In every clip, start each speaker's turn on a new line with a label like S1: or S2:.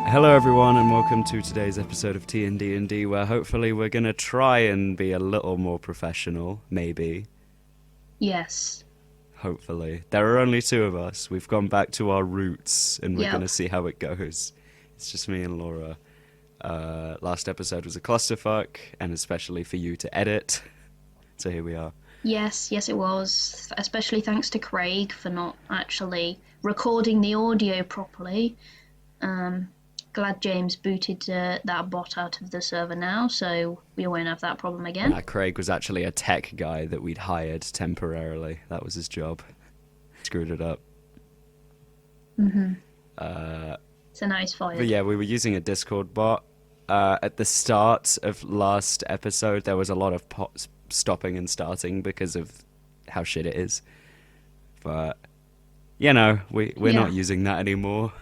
S1: Hello everyone and welcome to today's episode of T&D&D, where hopefully we're going to try and be a little more professional, maybe.
S2: Yes.
S1: Hopefully. There are only two of us. We've gone back to our roots and we're
S2: Yep.
S1: going to see how it goes. It's just me and Laura. Last episode was a clusterfuck, and especially for you to edit. So here we are.
S2: Yes, it was. Especially thanks to Craig for not actually recording the audio properly. Glad James booted that bot out of the server now, so we won't have that problem again.
S1: Craig was actually a tech guy that we'd hired temporarily. That was his job. Screwed it up.
S2: So now he's fired.
S1: But yeah, we were using a Discord bot. At the start of last episode, there was a lot of stopping and starting because of how shit it is. But, you know, we're not using that anymore.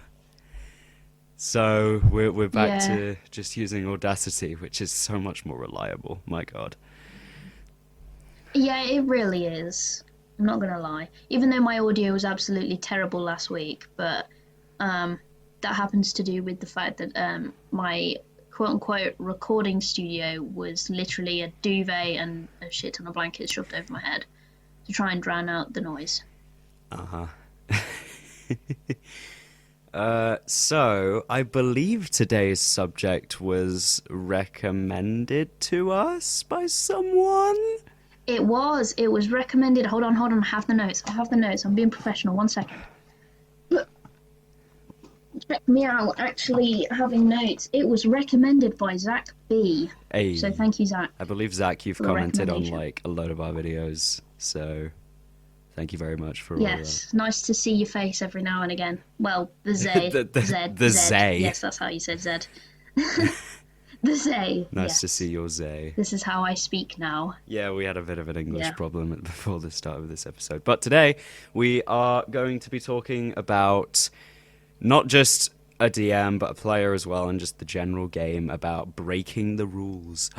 S1: So we're back to just using Audacity, which is so much more reliable. My God.
S2: Yeah, it really is. I'm not gonna lie. Even though my audio was absolutely terrible last week, but that happens to do with the fact that my quote-unquote recording studio was literally a duvet and a shit ton of blankets shoved over my head to try and drown out the noise.
S1: So I believe today's subject was recommended to us by someone.
S2: It was recommended. Hold on, I have the notes. I'm being professional. 1 second. Check me out, actually having notes. It was recommended by Zach B.
S1: Hey.
S2: So thank you, Zach.
S1: I believe, Zach, you've commented on like a load of our videos, so thank you very much for all that.
S2: Yes, nice to see your face every now and again. Well, the Z.
S1: the Z.
S2: Yes, that's how you said Z. The Z.
S1: Nice to see your Z.
S2: This is how I speak now.
S1: Yeah, we had a bit of an English problem before the start of this episode. But today, we are going to be talking about not just a DM, but a player as well, and just the general game about breaking the rules.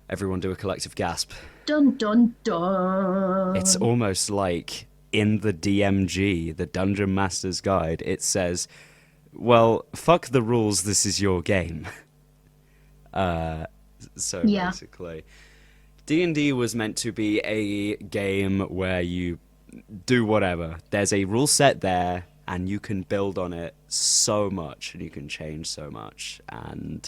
S1: Everyone do a collective gasp.
S2: Dun, dun, dun.
S1: It's almost like in the DMG, the Dungeon Master's Guide, it says, well, fuck the rules, this is your game. Basically, D&D was meant to be a game where you do whatever. There's a rule set there, and you can build on it so much, and you can change so much, and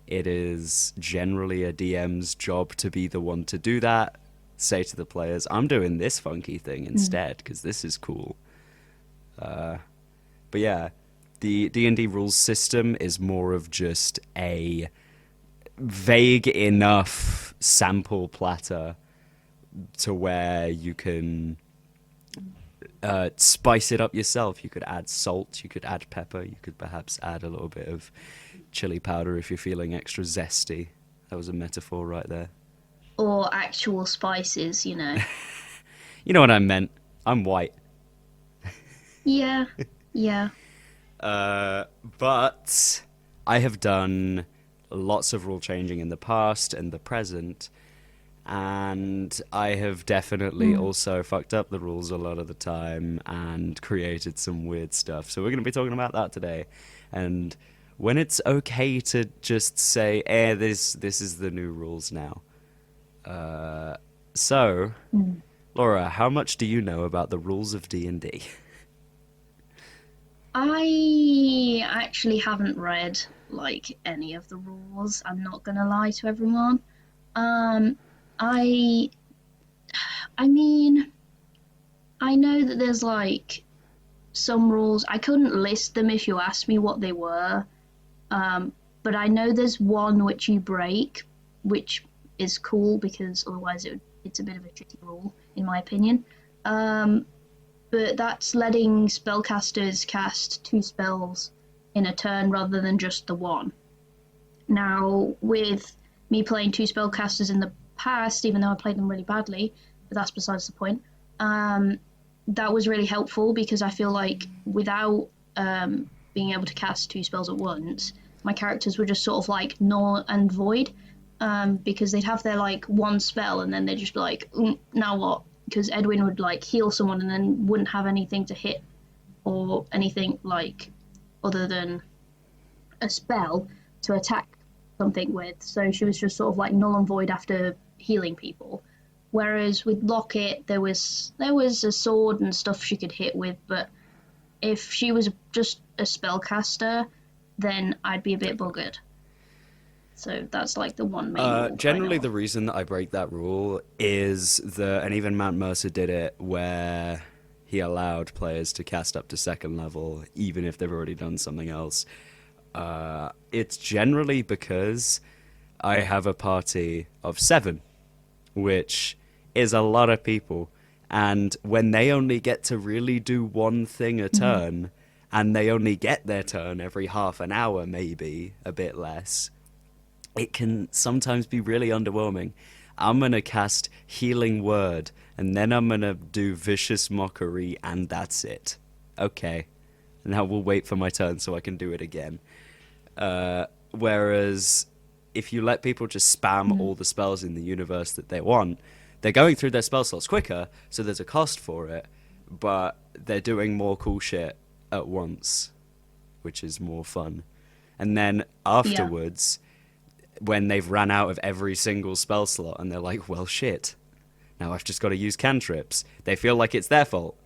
S1: it is generally a DM's job to be the one to do that, say to the players, I'm doing this funky thing instead, because this is cool. But yeah, the D&D rules system is more of just a vague enough sample platter to where you can spice it up yourself. You could add salt, you could add pepper, you could perhaps add a little bit of chili powder if you're feeling extra zesty. That was a metaphor right there.
S2: Or actual spices, you know.
S1: You know what I meant. I'm white.
S2: Yeah.
S1: But I have done lots of rule changing in the past and the present, and I have definitely also fucked up the rules a lot of the time and created some weird stuff. So we're going to be talking about that today, and when it's okay to just say, this is the new rules now. Laura, how much do you know about the rules of D&D?
S2: I actually haven't read any of the rules. I'm not gonna lie to everyone. I mean, I know that there's some rules. I couldn't list them if you asked me what they were. But I know there's one which you break, which is cool because otherwise it's a bit of a tricky rule, in my opinion. But that's letting spellcasters cast 2 spells in a turn rather than just the one. Now, with me playing 2 spellcasters in the past, even though I played them really badly, but that's besides the point, that was really helpful because I feel like without being able to cast 2 spells at once, my characters were just sort of null and void, because they'd have their one spell and then they'd just be now what? Because Edwin would heal someone and then wouldn't have anything to hit or anything other than a spell to attack something with. So she was just sort of like null and void after healing people. Whereas with Locket, there was a sword and stuff she could hit with, but if she was just a spellcaster, then I'd be a bit buggered. So that's like the one main rule.
S1: Generally, the reason that I break that rule is and even Mount Mercer did it, where he allowed players to cast up to second level, even if they've already done something else. It's generally because I have a party of 7, which is a lot of people. And when they only get to really do one thing a turn, and they only get their turn every half an hour, maybe a bit less, it can sometimes be really underwhelming. I'm going to cast Healing Word, and then I'm going to do Vicious Mockery, and that's it. Okay. Now we'll wait for my turn so I can do it again. Whereas if you let people just spam all the spells in the universe that they want, they're going through their spell slots quicker, so there's a cost for it, but they're doing more cool shit at once, which is more fun. And then afterwards, when they've ran out of every single spell slot and they're like, well, shit, now I've just got to use cantrips, they feel like it's their fault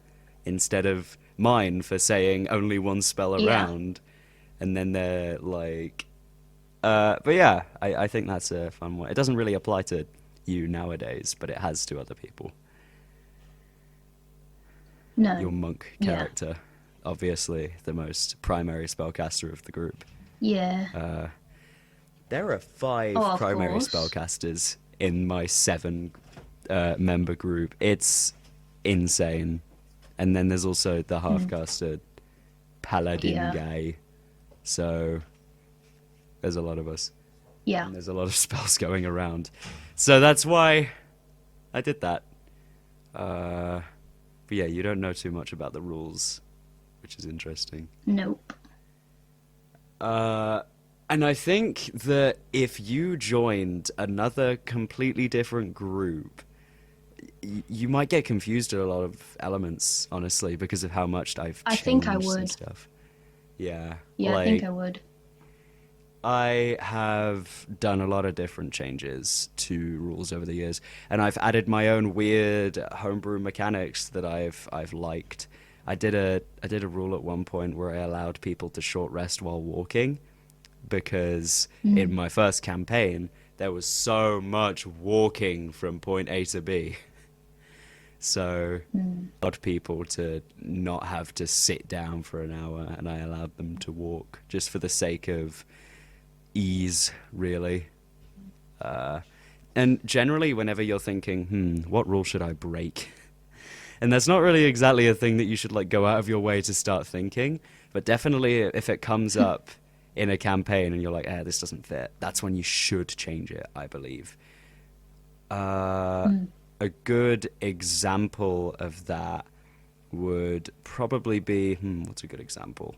S1: instead of mine for saying only one spell around. And then they're like... but yeah, I think that's a fun one. It doesn't really apply to you nowadays, but it has to other people.
S2: No.
S1: Your monk character, obviously the most primary spellcaster of the group.
S2: Yeah.
S1: There are 5 primary spellcasters in my 7 member group. It's insane. And then there's also the half-caster paladin guy. So there's a lot of us.
S2: Yeah.
S1: And there's a lot of spells going around. So that's why I did that. But yeah, you don't know too much about the rules, which is interesting.
S2: Nope.
S1: And I think that if you joined another completely different group, you might get confused at a lot of elements, honestly, because of how much I've changed
S2: I think I
S1: and
S2: would.
S1: stuff. Yeah.
S2: Yeah, I think I would.
S1: I have done a lot of different changes to rules over the years, and I've added my own weird homebrew mechanics that I've liked. I did a rule at one point where I allowed people to short rest while walking, because in my first campaign there was so much walking from point A to B. So I allowed people to not have to sit down for an hour, and I allowed them to walk just for the sake of ease, really. And generally, whenever you're thinking, what rule should I break? And that's not really exactly a thing that you should like go out of your way to start thinking, but definitely if it comes up in a campaign and you're like, this doesn't fit, that's when you should change it, I believe. A good example of that would probably be, what's a good example?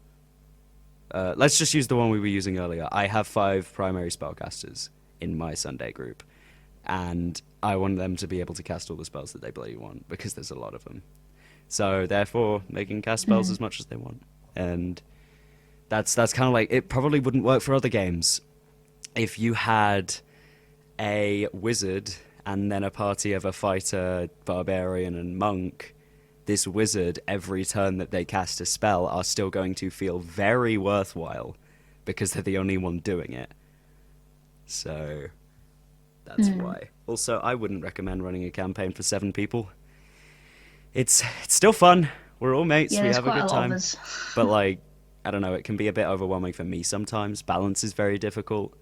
S1: Let's just use the one we were using earlier. I have 5 primary spellcasters in my Sunday group, and I want them to be able to cast all the spells that they bloody want, because there's a lot of them. So therefore, they can cast spells as much as they want. And that's kind of like, it probably wouldn't work for other games. If you had a wizard and then a party of a fighter, barbarian, and monk, this wizard, every turn that they cast a spell, are still going to feel very worthwhile because they're the only one doing it. So that's why. Also, I wouldn't recommend running a campaign for 7 people. It's still fun. We're all mates. We have a good time. But like, I don't know, it can be a bit overwhelming for me sometimes. Balance is very difficult.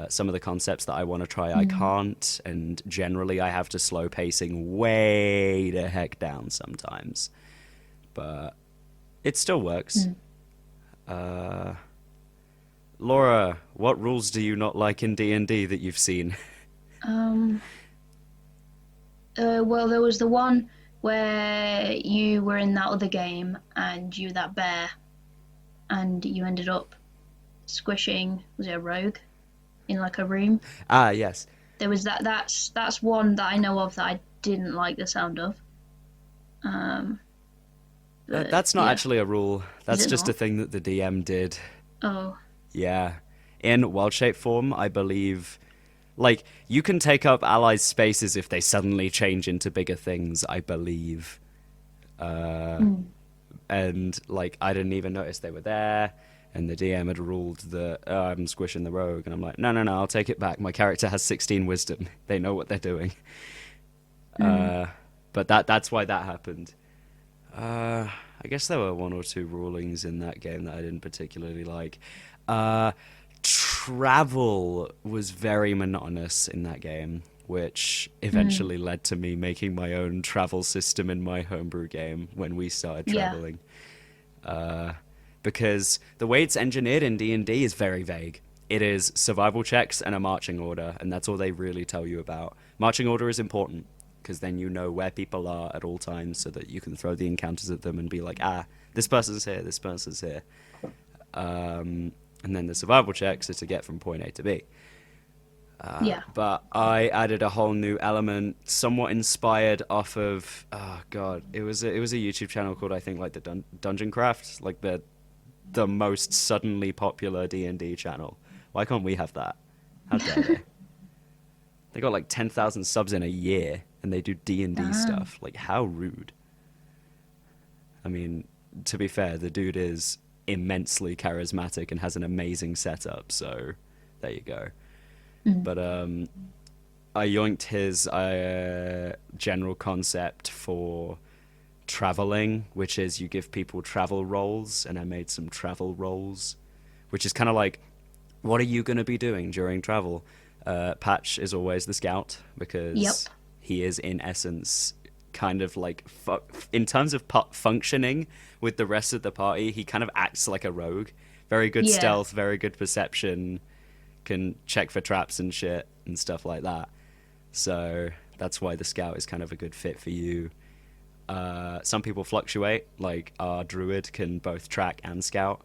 S1: Some of the concepts that I want to try, I can't, and generally I have to slow pacing way the heck down sometimes. But it still works. Laura, what rules do you not like in D&D that you've seen?
S2: Well, there was the one where you were in that other game and you were that bear, and you ended up squishing, was it a rogue? In like a room.
S1: Yes.
S2: There was that's one that I know of that I didn't like the sound of.
S1: That's not actually a rule. That's just a thing that the DM did.
S2: Oh.
S1: Yeah. In wild shape form, I believe, like, you can take up allies' spaces if they suddenly change into bigger things, I believe.
S2: Mm.
S1: And, like, I didn't even notice they were there. And the DM had ruled that, oh, I'm squishing the rogue. And I'm like, no, no, no, I'll take it back. My character has 16 wisdom. They know what they're doing.
S2: Mm.
S1: But that's why that happened. I guess there were one or two rulings in that game that I didn't particularly like. Uh, Travel was very monotonous in that game, which
S2: Mm.
S1: eventually led to me making my own travel system in my homebrew game when we started
S2: Yeah.
S1: traveling. Because the way it's engineered in D&D is very vague. It is survival checks and a marching order, and that's all they really tell you about. Marching order is important, because then you know where people are at all times so that you can throw the encounters at them and be like, this person's here, this person's here. And then the survival checks are to get from point A to B.
S2: Yeah.
S1: But I added a whole new element, somewhat inspired off of, oh god, it was a YouTube channel called, I think, like the Dungeon Craft, like the most suddenly popular D&D channel. Why can't we have that? How dare they? They got like 10,000 subs in a year, and they do D&D
S2: Damn.
S1: stuff. Like, how rude. I mean, to be fair, the dude is immensely charismatic and has an amazing setup, so there you go.
S2: Mm.
S1: But I yoinked his general concept for traveling, which is you give people travel roles, and I made some travel roles, which is kind of like, what are you going to be doing during travel? Patch is always the scout
S2: Yep.
S1: because he is in essence kind of like in terms of functioning with the rest of the party, he kind of acts like a rogue. Very good
S2: Yeah.
S1: stealth, very good perception, can check for traps and shit and stuff like that. So that's why the scout is kind of a good fit for you. Some people fluctuate, like our druid can both track and scout.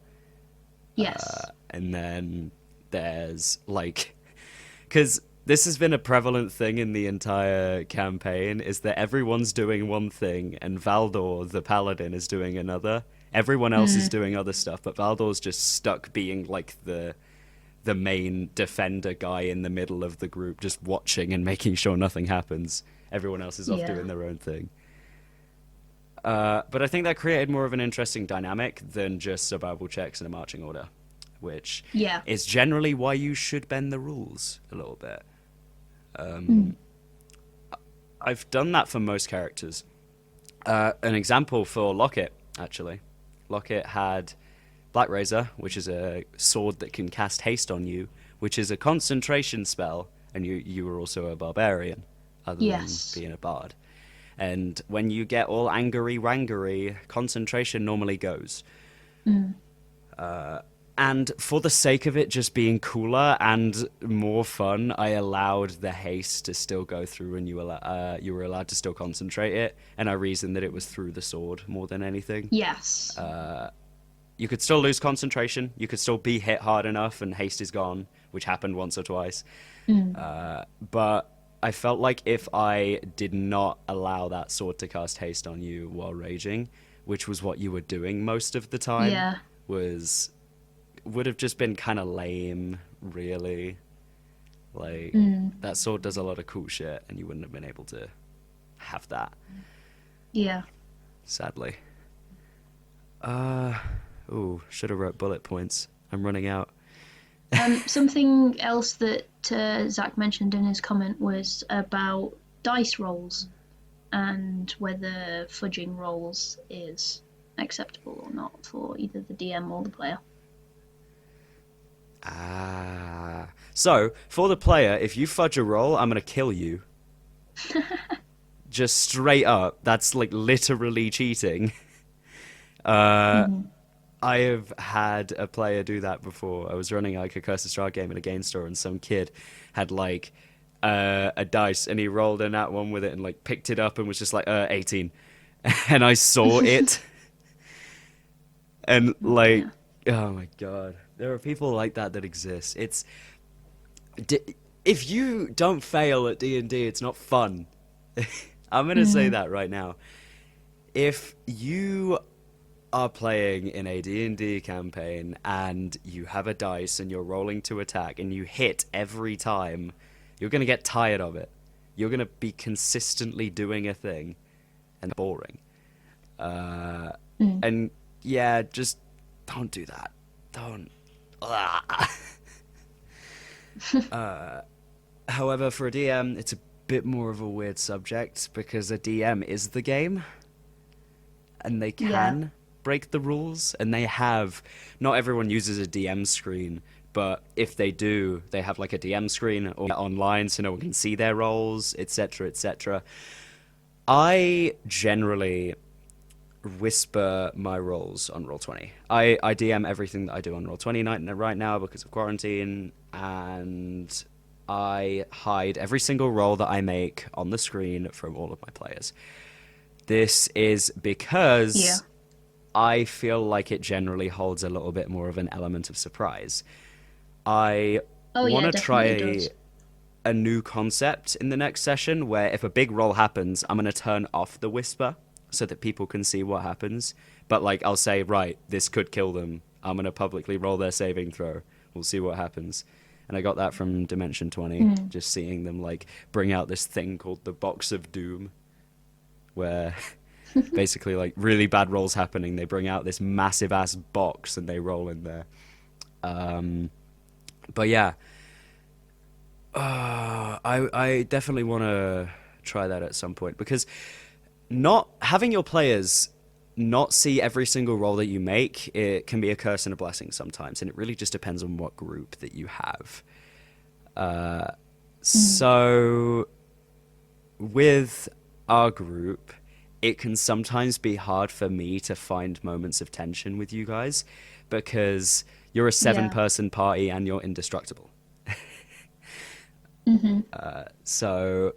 S2: Yes.
S1: And then there's like, because this has been a prevalent thing in the entire campaign, is that everyone's doing one thing and Valdor, the paladin, is doing another. Everyone else is
S2: Mm.
S1: doing other stuff, but Valdor's just stuck being like the main defender guy in the middle of the group, just watching and making sure nothing happens. Everyone else is off
S2: Yeah.
S1: doing their own thing. But I think that created more of an interesting dynamic than just survival checks and a marching order, which
S2: Yeah.
S1: is generally why you should bend the rules a little bit.
S2: Mm.
S1: I've done that for most characters. An example for Locket, actually. Locket had Black Razor, which is a sword that can cast haste on you, which is a concentration spell, and you were also a barbarian, other than
S2: Yes.
S1: being a bard. And when you get all angry wangery, concentration normally goes.
S2: Mm.
S1: And for the sake of it just being cooler and more fun, I allowed the haste to still go through, and you were allowed to still concentrate it. And I reasoned that it was through the sword more than anything.
S2: Yes.
S1: You could still lose concentration. You could still be hit hard enough, and haste is gone, which happened once or twice.
S2: Mm.
S1: But I felt like if I did not allow that sword to cast haste on you while raging, which was what you were doing most of the time,
S2: Yeah.
S1: would have just been kind of lame, really. Like,
S2: Mm.
S1: that sword does a lot of cool shit, and you wouldn't have been able to have that,
S2: Yeah.
S1: sadly. Ooh, should have wrote bullet points. I'm running out.
S2: Something else that Zach mentioned in his comment was about dice rolls and whether fudging rolls is acceptable or not for either the DM or the player.
S1: So, for the player, if you fudge a roll, I'm gonna kill you. Just straight up. That's, like, literally cheating.
S2: Mm-hmm.
S1: I have had a player do that before. I was running, like, a Curse of Strahd game in a game store, and some kid had, like, a dice, and he rolled a nat one with it and, like, picked it up and was just like, 18. And I saw it. And, like, oh my god. There are people like that exist. It's... If you don't fail at D&D, it's not fun. I'm going to say that right now. If you are playing in a D&D campaign and you have a dice and you're rolling to attack and you hit every time, you're going to get tired of it. You're going to be consistently doing a thing and boring. And yeah, just don't do that. Don't. However, for a DM, it's a bit more of a weird subject because a DM is the game and they can break the rules, and they have. Not everyone uses a DM screen, but if they do, they have like a DM screen or online so no one can see their roles, etc., etc. I generally whisper my roles on Roll20. I DM everything that I do on Roll20 right now because of quarantine, and I hide every single roll that I make on the screen from all of my players. This is because I feel like it generally holds a little bit more of an element of surprise. I want to try a new concept in the next session where if a big roll happens, I'm going to turn off the whisper so that people can see what happens. But like I'll say, right, this could kill them. I'm going to publicly roll their saving throw. We'll see what happens. And I got that from Dimension 20, just seeing them like bring out this thing called the Box of Doom, where basically like really bad rolls happening, they bring out this massive ass box and they roll in there. But yeah, I definitely want to try that at some point, because not having your players not see every single roll that you make, it can be a curse and a blessing sometimes, and it really just depends on what group that you have. So with our group, it can sometimes be hard for me to find moments of tension with you guys because you're a 7-person party and you're indestructible. So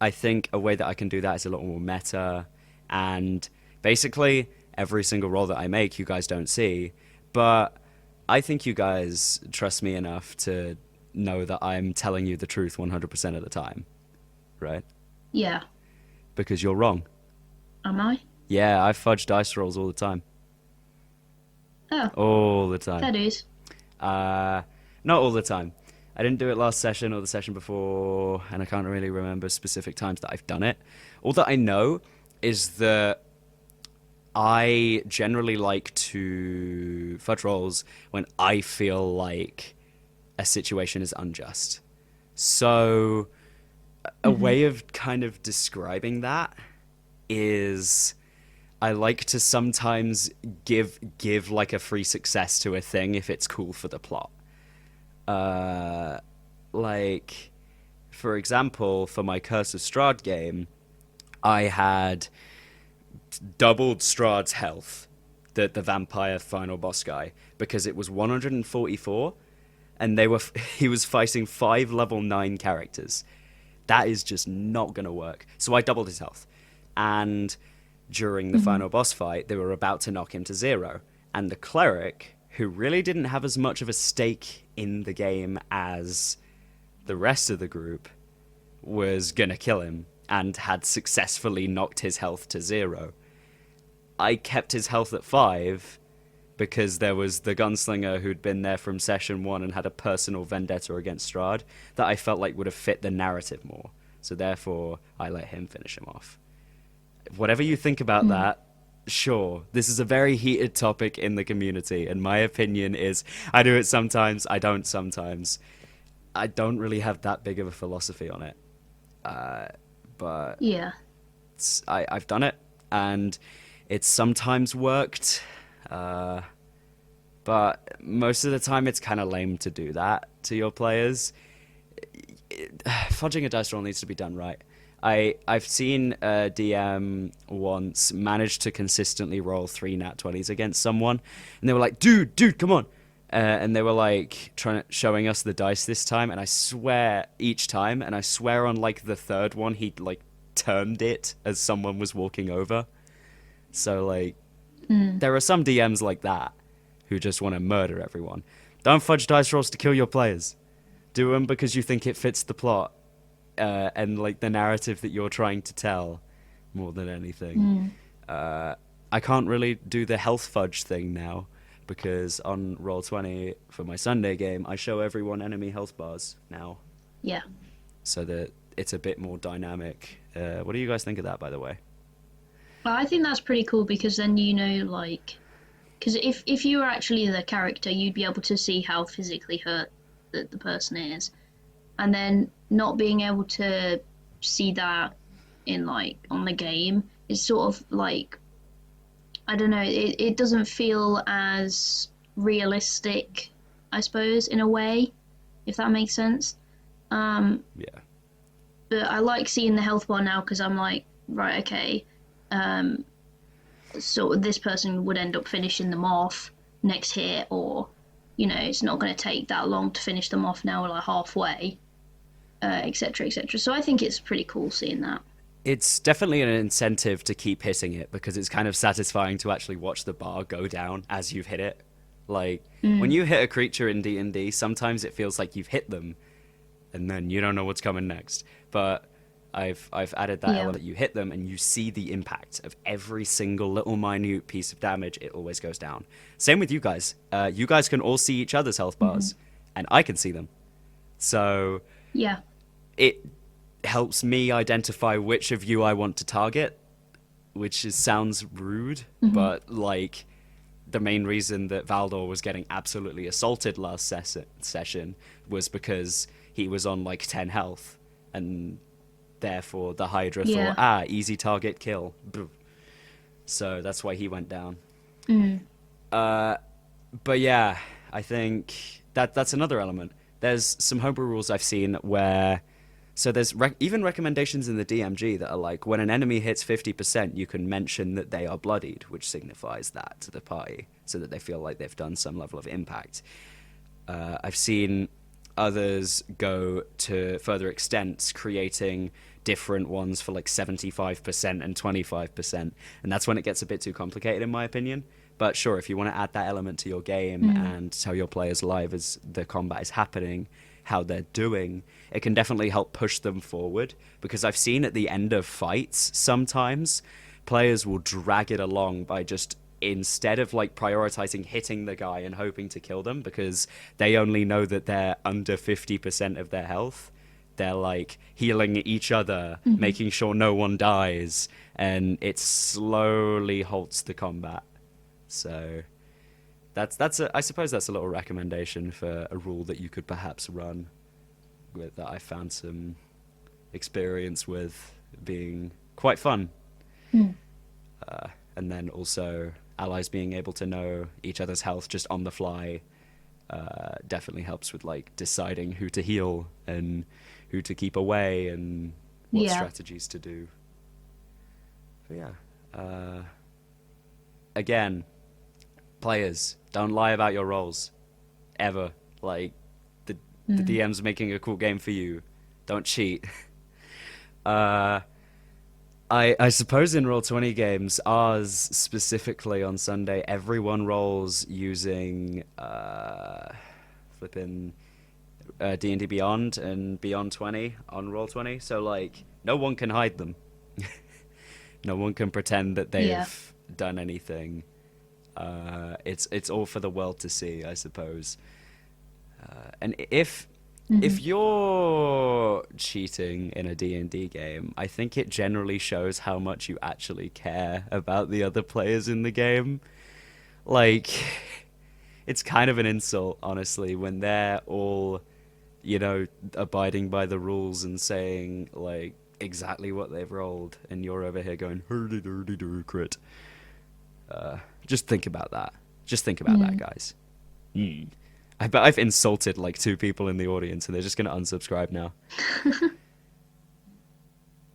S1: I think a way that I can do that is a little more meta, and basically every single roll that I make you guys don't see, but I think you guys trust me enough to know that I'm telling you the truth 100% of the time, right?
S2: Yeah.
S1: Because you're wrong.
S2: Am I?
S1: Yeah, I fudge dice rolls all the time.
S2: Oh.
S1: All the time.
S2: That is.
S1: Not all the time. I didn't do it last session or the session before, and I can't really remember specific times that I've done it. All that I know is that I generally like to fudge rolls when I feel like a situation is unjust. So a way of kind of describing that is I like to sometimes give like a free success to a thing if it's cool for the plot. Like, for example, for my Curse of Strahd game, I had doubled Strahd's health, the vampire final boss guy, because it was 144, and he was fighting 5 level 9 characters. That is just not gonna work. So I doubled his health, and during the final boss fight, they were about to knock him to 0, and the cleric, who really didn't have as much of a stake in the game as the rest of the group, was gonna kill him and had successfully knocked his health to 0. I kept his health at 5 because there was the gunslinger who'd been there from session 1 and had a personal vendetta against Strahd that I felt like would have fit the narrative more. So therefore, I let him finish him off. Whatever you think about that, sure, this is a very heated topic in the community, and my opinion is I do it sometimes, I don't sometimes. I don't really have that big of a philosophy on it. But
S2: Yeah.
S1: I've done it, and it's sometimes worked. But most of the time it's kind of lame to do that to your players. Fudging a dice roll needs to be done right. I've seen a DM once manage to consistently roll 3 nat 20s against someone, and they were like, dude, come on. And they were like showing us the dice this time, and I swear each time, and I swear on like the third one, he like turned it as someone was walking over. So like, there are some DMs like that who just want to murder everyone. Don't fudge dice rolls to kill your players. Do them because you think it fits the plot. And like the narrative that you're trying to tell more than anything. I can't really do the health fudge thing now because on Roll20 for my Sunday game, I show everyone enemy health bars now,
S2: Yeah.
S1: so that it's a bit more dynamic. What do you guys think of that, by the way?
S2: Well, I think that's pretty cool because then you know, like, because if you were actually the character, you'd be able to see how physically hurt the person is, and then not being able to see that in like on the game is sort of like, I don't know, it doesn't feel as realistic, I suppose, in a way, if that makes sense. Um,
S1: Yeah.
S2: but I like seeing the health bar now because I'm like, right, okay, um, so this person would end up finishing them off next hit, or you know, it's not going to take that long to finish them off now, like halfway, etc., etc. So I think it's pretty cool seeing that.
S1: It's definitely an incentive to keep hitting it because it's kind of satisfying to actually watch the bar go down as you've hit it. Like when you hit a creature in D&D, sometimes it feels like you've hit them and then you don't know what's coming next. But I've added that
S2: Yeah.
S1: element. You hit them and you see the impact of every single little minute piece of damage. It always goes down. Same with you guys. You guys can all see each other's health bars, and I can see them. So
S2: Yeah.
S1: it helps me identify which of you I want to target, sounds rude, but like the main reason that Valdor was getting absolutely assaulted last session was because he was on like 10 health, and therefore the Hydra
S2: Yeah.
S1: thought, easy target kill. So that's why he went down. But yeah, I think that's another element. There's some homebrew rules I've seen where, so there's even recommendations in the DMG that are like, when an enemy hits 50%, you can mention that they are bloodied, which signifies that to the party, so that they feel like they've done some level of impact. I've seen others go to further extents, creating different ones for like 75% and 25%, and that's when it gets a bit too complicated, in my opinion. But sure, if you want to add that element to your game and tell your players live as the combat is happening how they're doing, it can definitely help push them forward. Because I've seen at the end of fights, sometimes players will drag it along by just, instead of like prioritizing hitting the guy and hoping to kill them because they only know that they're under 50% of their health, they're like healing each other, making sure no one dies, and it slowly halts the combat. So I suppose that's a little recommendation for a rule that you could perhaps run with, that I found some experience with being quite fun. And then also allies being able to know each other's health just on the fly definitely helps with like deciding who to heal and who to keep away and what strategies to do. But yeah. Again, players, don't lie about your roles. Ever. Like, the DM's making a cool game for you. Don't cheat. I suppose in Roll20 games, ours specifically on Sunday, everyone rolls using flipping D&D Beyond and Beyond 20 on Roll20. So, like, no one can hide them. No one can pretend that they've done anything. It's all for the world to see, I suppose. And if you're cheating in a D&D game, I think it generally shows how much you actually care about the other players in the game. Like, it's kind of an insult, honestly, when they're all, you know, abiding by the rules and saying, like, exactly what they've rolled, and you're over here going, hurdy-durdy-dur, crit. Just think about that. Just think about that, guys. I bet I've insulted like 2 people in the audience and they're just going to unsubscribe now.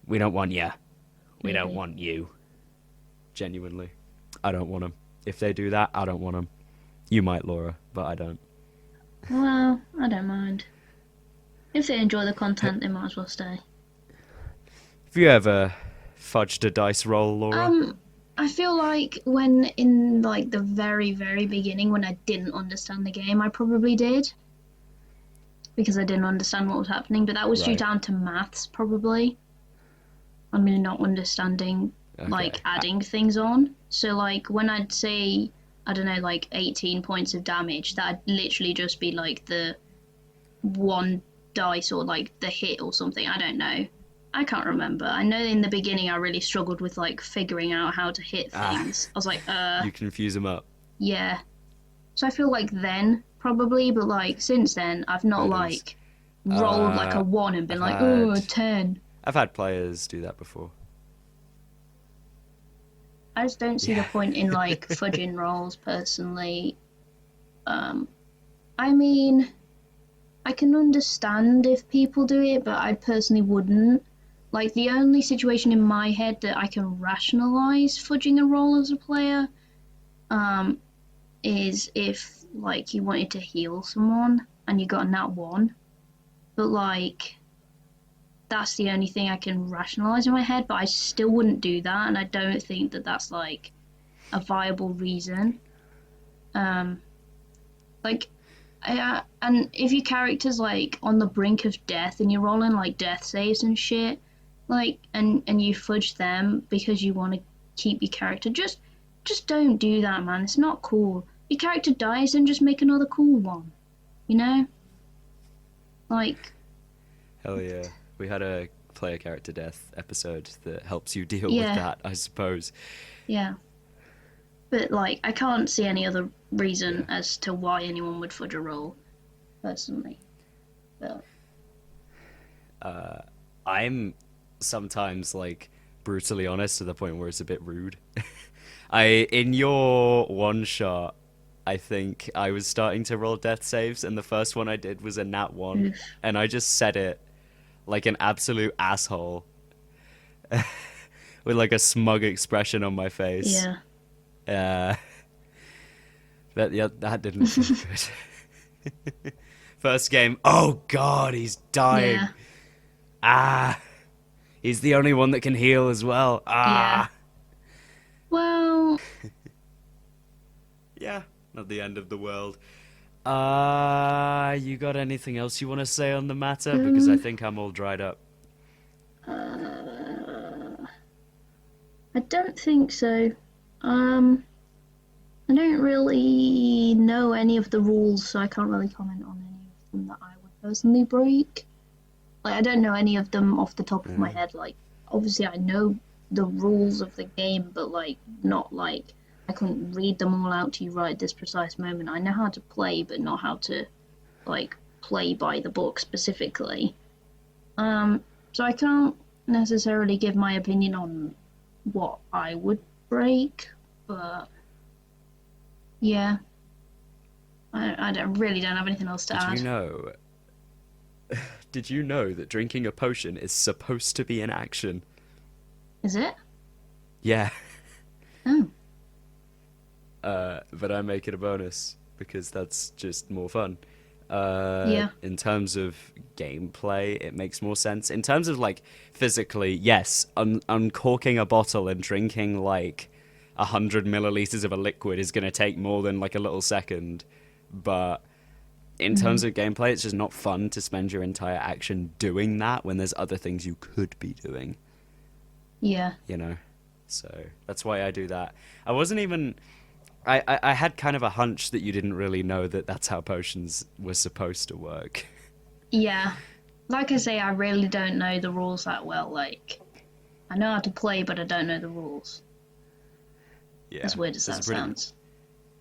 S1: We don't want ya. We don't want you. Genuinely. I don't want them. If they do that, I don't want them. You might, Laura, but I don't.
S2: Well, I don't mind. If they enjoy the content, they might as well stay.
S1: Have you ever fudged a dice roll, Laura?
S2: I feel like when in like the very, very beginning, when I didn't understand the game, I probably did. Because I didn't understand what was happening, but that was due
S1: Right.
S2: down to maths, probably. I mean, not understanding, like, adding things on. So like when I'd say, I don't know, like 18 points of damage, that'd literally just be like the one dice or like the hit or something. I don't know. I can't remember. I know in the beginning I really struggled with like figuring out how to hit things. I was like,
S1: You confuse them up.
S2: yeah. So I feel like then probably, but like since then I've not
S1: Bonus.
S2: like rolled like a one and been
S1: I've
S2: like, oh, a
S1: had
S2: 10.
S1: I've had players do that before.
S2: I just don't see the
S1: Yeah.
S2: point in like fudging rolls personally. I mean, I can understand if people do it, but I personally wouldn't. Like the only situation in my head that I can rationalize fudging a roll as a player, um, is if like you wanted to heal someone and you got a nat one, but like that's the only thing I can rationalize in my head. But I still wouldn't do that, and I don't think that that's like a viable reason. Um, like, and if your character's like on the brink of death and you're rolling like death saves and shit, like, and you fudge them because you want to keep your character, just don't do that, man. It's not cool. Your character dies, and just make another cool one. You know, like,
S1: Hell yeah. We had a player character death episode that helps you deal with
S2: yeah,
S1: that, I suppose.
S2: yeah. But like, I can't see any other reason
S1: Yeah.
S2: as to why anyone would fudge a roll, personally. But
S1: I'm sometimes like brutally honest to the point where it's a bit rude. In your one shot, I think I was starting to roll death saves, and the first one I did was a nat one,
S2: oof,
S1: and I just said it like an absolute asshole with like a smug expression on my face.
S2: yeah,
S1: Uh, that didn't feel good. First game, oh god, he's dying.
S2: yeah,
S1: Ah, he's the only one that can heal as well.
S2: yeah.
S1: Ah,
S2: Well,
S1: yeah, not the end of the world. You got anything else you want to say on the matter? Because I
S2: um,
S1: think I'm all dried up.
S2: uh, I don't think so. Um, I don't really know any of the rules, so I can't really comment on any of them that I would personally break. Like, I don't know any of them off the top of my head. Like, obviously, I know the rules of the game, but like, not like I couldn't read them all out to you right at this precise moment. I know how to play, but not how to like play by the book specifically. So I can't necessarily give my opinion on what I would break, but yeah, I really don't have anything else to
S1: Did you
S2: add.
S1: know? Did you know that drinking a potion is supposed to be an action?
S2: Is it?
S1: Yeah,
S2: Oh,
S1: but I make it a bonus because that's just more fun.
S2: yeah,
S1: In terms of gameplay, it makes more sense. In terms of like physically, yes, uncorking a bottle and drinking like 100 milliliters of a liquid is gonna take more than like a little second. But in terms of gameplay, it's just not fun to spend your entire action doing that when there's other things you could be doing,
S2: yeah,
S1: you know? So that's why I do that. I wasn't even. I had kind of a hunch that you didn't really know that that's how potions were supposed to work.
S2: yeah. Like I say, I really don't know the rules that well. Like, I know how to play, but I don't know the rules.
S1: Yeah.
S2: As weird as
S1: There's
S2: that
S1: a pretty
S2: sounds.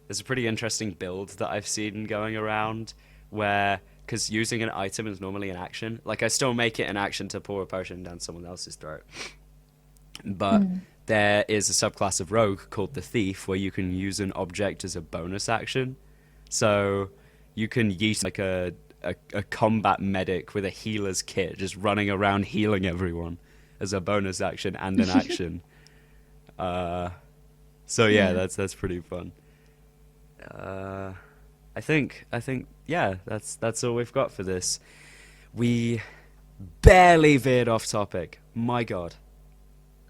S1: there's a pretty interesting build that I've seen going around where, because using an item is normally an action, like I still make it an action to pour a potion down someone else's throat, but there is a subclass of rogue called the thief where you can use an object as a bonus action. So you can use like a combat medic with a healer's kit just running around healing everyone as a bonus action and an action. So yeah,
S2: Yeah.
S1: that's pretty fun. I think yeah, that's all we've got for this. We barely veered off topic. My God.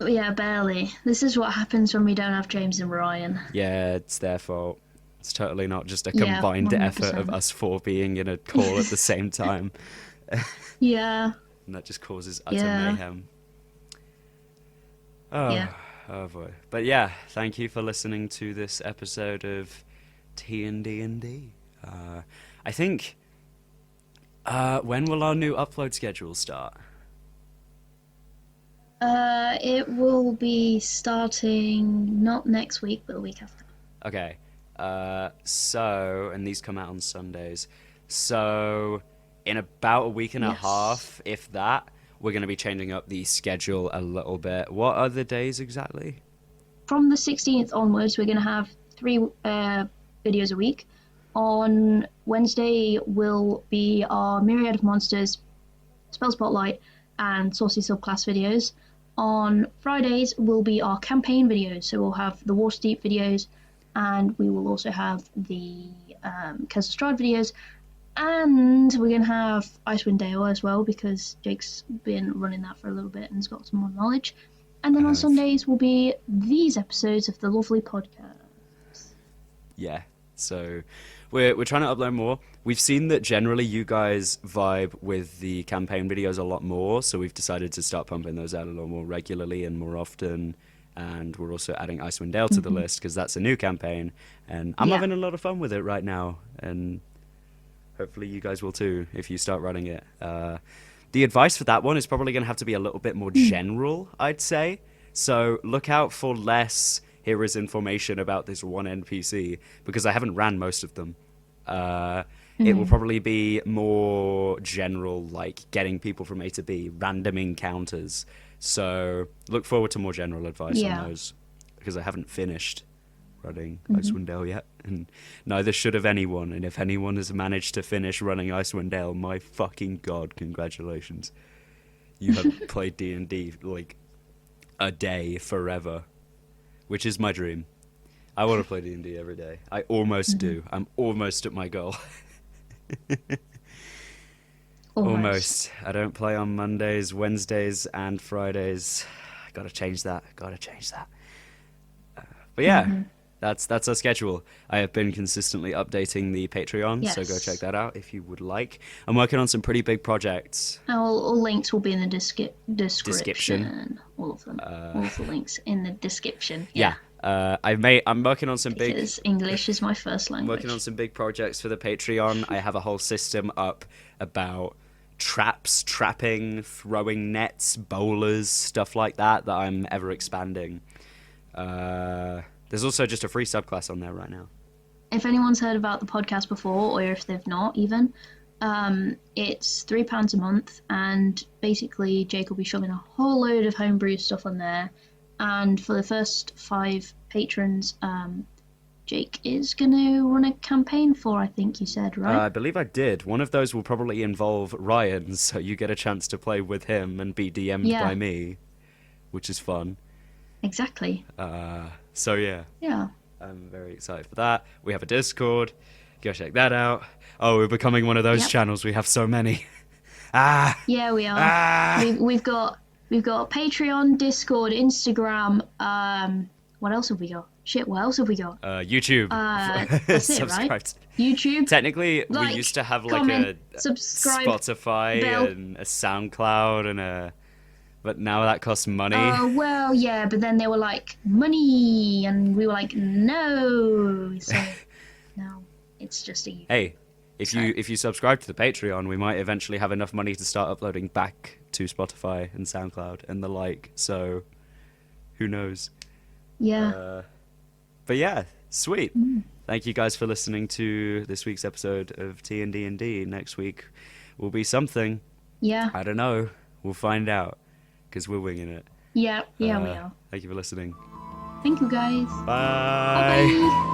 S2: Yeah, barely. This is what happens when we don't have James and Ryan.
S1: Yeah, it's their fault. It's totally not just a
S2: Yeah,
S1: combined effort of
S2: 100%.
S1: us four being in a call at the same time,
S2: Yeah,
S1: and that just causes utter
S2: yeah,
S1: mayhem. Oh,
S2: yeah.
S1: Oh boy. But yeah, thank you for listening to this episode of T and D&D. I think when will our new upload schedule start?
S2: It will be starting not next week, but the week after.
S1: Okay. And these come out on Sundays. So in about a week and a
S2: Yes.
S1: half, if that, we're going to be changing up the schedule a little bit. What are the days exactly?
S2: From the 16th onwards, we're going to have 3 videos a week. On Wednesday will be our Myriad of Monsters, Spell Spotlight, and Saucy Subclass videos. On Fridays will be our campaign videos, so we'll have the Waterdeep videos, and we will also have the Kesel Strahd videos, and we're going to have Icewind Dale as well, because Jake's been running that for a little bit and has got some more knowledge. And then on Sundays will be these episodes of the lovely podcast.
S1: Yeah. So we're trying to upload more. We've seen that generally you guys vibe with the campaign videos a lot more, so we've decided to start pumping those out a lot more regularly and more often. And we're also adding Icewind Dale to the list because that's a new campaign, and I'm having a lot of fun with it right now, and hopefully you guys will too if you start running it. The advice for that one is probably going to have to be a little bit more general, I'd say. So look out for less, here is information about this one NPC, because I haven't ran most of them. It will probably be more general, like getting people from A to B, random encounters. So look forward to more general advice on those, because I haven't finished running Icewind Dale yet, and neither should have anyone. And if anyone has managed to finish running Icewind Dale, my fucking god, congratulations. You have played D&D like a day forever, which is my dream. I want to play D&D every day. I almost do. I'm almost at my goal. Almost. I don't play on Mondays, Wednesdays, and Fridays. Gotta change that. But yeah, that's our schedule. I have been consistently updating the Patreon, so go check that out if you would like. I'm working on some pretty big projects.
S2: All links will be in the description. All of them. All of the links in the description. Yeah.
S1: I'm working on some big...
S2: Because English is my first language.
S1: I'm working on some big projects for the Patreon. I have a whole system up about traps, trapping, throwing nets, bowlers, stuff like that I'm ever expanding. There's also just a free subclass on there right now.
S2: If anyone's heard about the podcast before, or if they've not even, it's £3 a month, and basically Jake will be shoving a whole load of homebrew stuff on there. And for the first 5 patrons, Jake is going to run a campaign for, I think you said, right?
S1: I believe I did. One of those will probably involve Ryan, so you get a chance to play with him and be DM'd by me, which is fun.
S2: Exactly.
S1: So yeah.
S2: Yeah.
S1: I'm very excited for that. We have a Discord. Go check that out. Oh, we're becoming one of those channels. We have so many.
S2: Yeah, we are. We've got Patreon, Discord, Instagram. What else have we got? Shit, what else have we got?
S1: YouTube.
S2: That's it, right? YouTube.
S1: Technically, we used to have like
S2: comment,
S1: a
S2: subscribe,
S1: Spotify
S2: bell.
S1: and a Soundcloud but now that costs money.
S2: Oh, well, yeah, but then they were like, money, and we were like, no. So, no, it's just a YouTube.
S1: Hey, if you subscribe to the Patreon, we might eventually have enough money to start uploading back to Spotify and SoundCloud and the like, so who knows?
S2: Yeah.
S1: But yeah, sweet. Thank you guys for listening to this week's episode of T&D&D. Next week will be something.
S2: Yeah.
S1: I don't know. We'll find out, because we're winging it.
S2: Yeah, we are.
S1: Thank you for listening.
S2: Thank you, guys.
S1: Bye.
S2: Bye-bye.